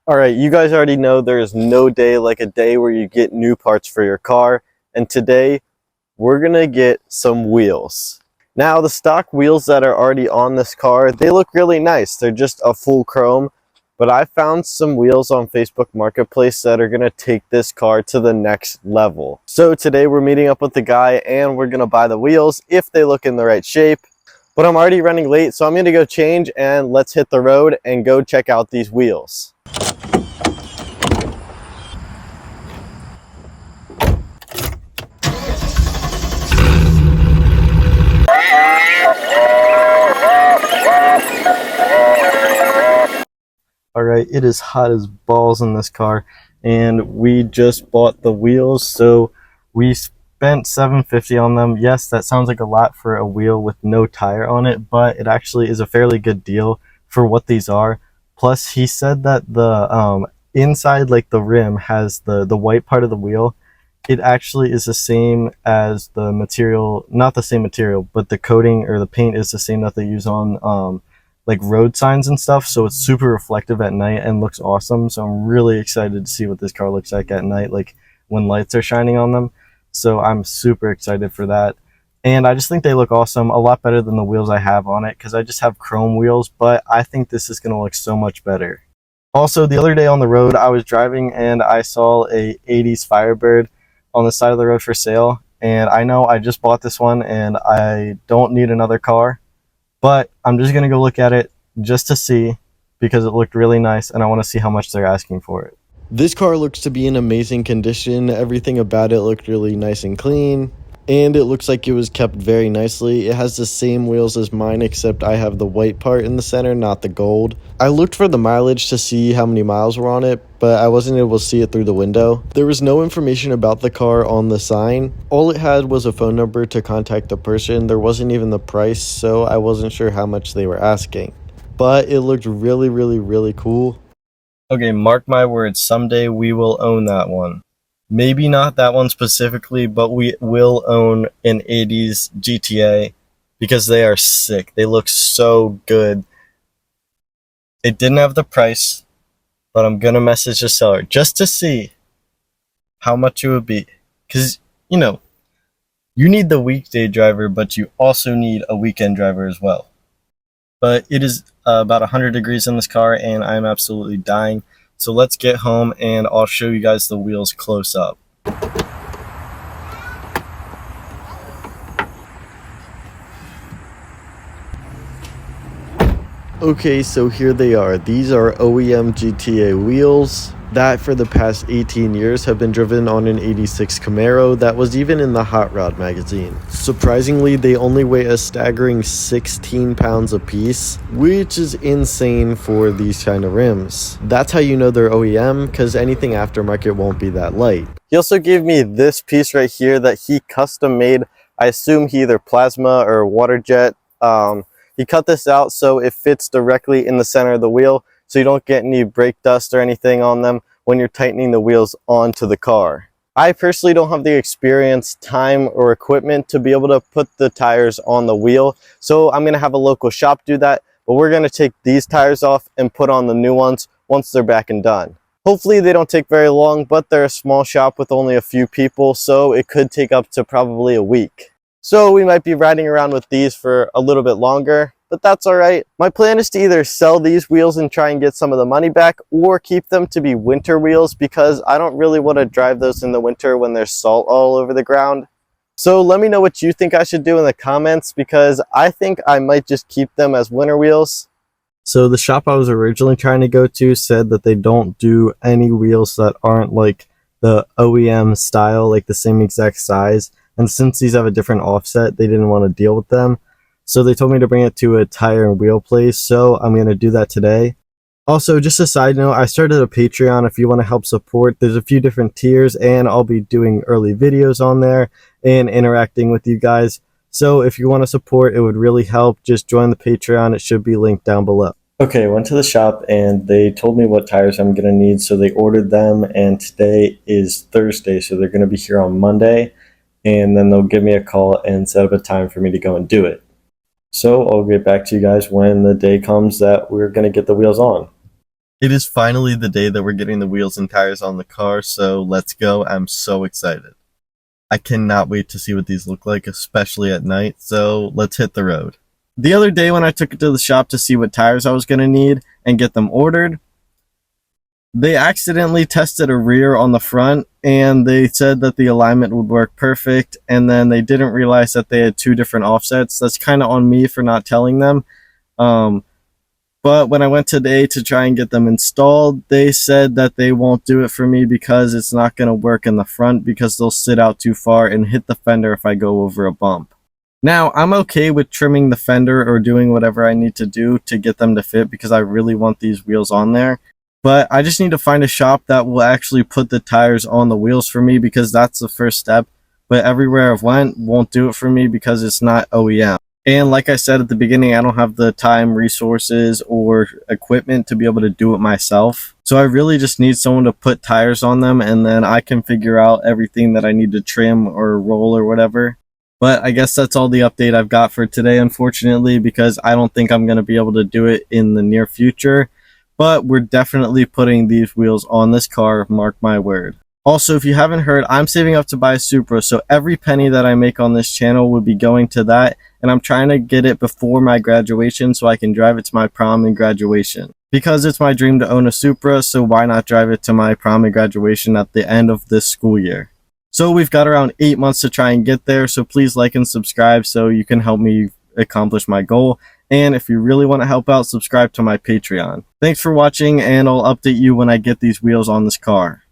Alright, you guys already know there is no day like a day where you get new parts for your car, and today we're gonna get some wheels. Now the stock wheels that are already on this car, they look really nice. They're just a full chrome, but I found some wheels on Facebook Marketplace that are gonna take this car to the next level. So today we're meeting up with the guy and we're gonna buy the wheels if they look in the right shape. But I'm already running late, so I'm gonna go change and let's hit the road and go check out these wheels. Alright, it is hot as balls in this car, and we just bought the wheels, so we spent $750 on them. Yes, that sounds like a lot for a wheel with no tire on it, but it actually is a fairly good deal for what these are. Plus, he said that the inside, like the rim, has the white part of the wheel. It actually is the same as the material, not the same material, but the coating or the paint is the same that they use on like road signs and stuff, so it's super reflective at night and looks awesome. So I'm really excited to see what this car looks like at night, like when lights are shining on them. So I'm super excited for that, and I just think they look awesome, a lot better than the wheels I have on it, because I just have chrome wheels, but I think this is going to look so much better. Also, the other day on the road I was driving and I saw a 80s Firebird on the side of the road for sale, and I know I just bought this one and I don't need another car, but I'm just gonna go look at it just to see, because it looked really nice and I want to see how much they're asking for it. This car looks to be in amazing condition. Everything about it looked really nice and clean, and it looks like it was kept very nicely. It has the same wheels as mine, except I have the white part in the center, not the gold. I looked for the mileage to see how many miles were on it, but I wasn't able to see it through the window. There was no information about the car on the sign. All it had was a phone number to contact the person. There wasn't even the price, so I wasn't sure how much they were asking. But it looked really cool. Okay, mark my words, someday we will own that one. Maybe not that one specifically, but we will own an 80s GTA because they are sick. They look so good. It didn't have the price, but I'm gonna message the seller just to see how much it would be. Because, you know, you need the weekday driver, but you also need a weekend driver as well. But it is about 100 degrees in this car and I'm absolutely dying. So let's get home and I'll show you guys the wheels close up. Okay, so here they are. These are OEM GTA wheels that for the past 18 years have been driven on an 86 Camaro that was even in the Hot Rod magazine. Surprisingly, they only weigh a staggering 16 pounds a piece, which is insane for these kind of rims. That's how you know they're OEM, because anything aftermarket won't be that light. He also gave me this piece right here that he custom made. I assume he either plasma or water jet. He cut this out so it fits directly in the center of the wheel, so you don't get any brake dust or anything on them when you're tightening the wheels onto the car. I personally don't have the experience, time, or equipment to be able to put the tires on the wheel, so I'm gonna have a local shop do that, but we're gonna take these tires off and put on the new ones once they're back and done. Hopefully they don't take very long, but they're a small shop with only a few people, so it could take up to probably a week. So we might be riding around with these for a little bit longer, but that's all right. My plan is to either sell these wheels and try and get some of the money back, or keep them to be winter wheels, because I don't really want to drive those in the winter when there's salt all over the ground. So let me know what you think I should do in the comments, because I think I might just keep them as winter wheels. So the shop I was originally trying to go to said that they don't do any wheels that aren't like the OEM style, like the same exact size. And since these have a different offset, they didn't want to deal with them. So they told me to bring it to a tire and wheel place, so I'm going to do that today. Also, just a side note, I started a Patreon if you want to help support. There's a few different tiers, and I'll be doing early videos on there and interacting with you guys. So if you want to support, it would really help. Just join the Patreon. It should be linked down below. Okay, went to the shop and they told me what tires I'm going to need, so they ordered them, and today is Thursday, so they're going to be here on Monday, and then they'll give me a call and set up a time for me to go and do it. So I'll get back to you guys when the day comes that we're going to get the wheels on. It is finally the day that we're getting the wheels and tires on the car, so let's go. I'm so excited. I cannot wait to see what these look like, especially at night, so let's hit the road. The other day when I took it to the shop to see what tires I was going to need and get them ordered, they accidentally tested a rear on the front, and they said that the alignment would work perfect, and then they didn't realize that they had two different offsets. That's kind of on me for not telling them. But when I went today to try and get them installed, they said that they won't do it for me because it's not going to work in the front because they'll sit out too far and hit the fender if I go over a bump. Now, I'm okay with trimming the fender or doing whatever I need to do to get them to fit because I really want these wheels on there. But I just need to find a shop that will actually put the tires on the wheels for me because that's the first step. But everywhere I've went won't do it for me because it's not OEM. And like I said at the beginning, I don't have the time, resources, or equipment to be able to do it myself. So I really just need someone to put tires on them, and then I can figure out everything that I need to trim or roll or whatever. But I guess that's all the update I've got for today, unfortunately, because I don't think I'm going to be able to do it in the near future. But we're definitely putting these wheels on this car, mark my word. Also, if you haven't heard, I'm saving up to buy a Supra, so every penny that I make on this channel will be going to that, and I'm trying to get it before my graduation so I can drive it to my prom and graduation. Because it's my dream to own a Supra, so why not drive it to my prom and graduation at the end of this school year? So we've got around 8 months to try and get there, so please like and subscribe so you can help me accomplish my goal. And if you really want to help out, subscribe to my Patreon. Thanks for watching, and I'll update you when I get these wheels on this car.